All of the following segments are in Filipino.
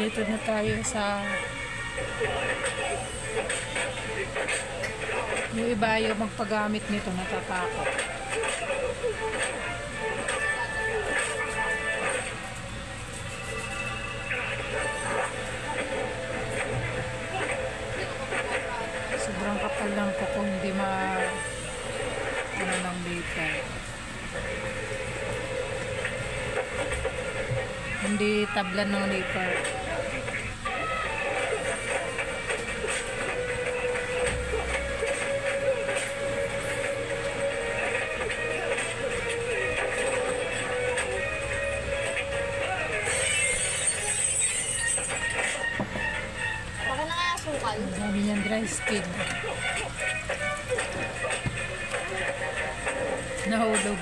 Dito na tayo sa yung iba ayaw magpagamit nito, natatakot. Sobrang kapal lang po kung hindi ano ng dito. Hindi tablan ng liver. Baka na kaya sukal. Sabi niyan dry skin. Nahulog.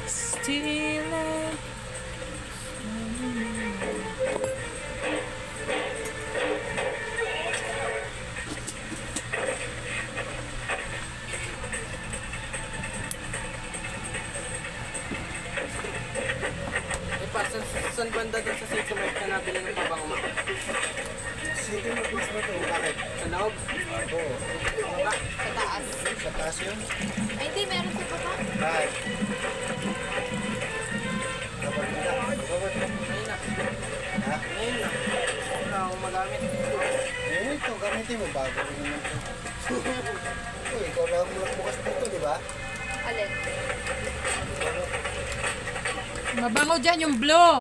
Still Saan banda doon sa City Mart ka nabili ng pabango mo? City Mart mas ba ito? Bakit? Sa loob? Oo. Baba? Sa taas. Sa taas yun? Ay, hindi. Meron sa baba. Bakit? Kapag nila. Kapag Ngayon na. ha? Ngayon na. Wala akong magamit. Eh, ito, gamitin mo. Bago rin naman ito. Ito, ikaw lang mulak bukas dito, di ba? Alin? mabango dyan yung blue.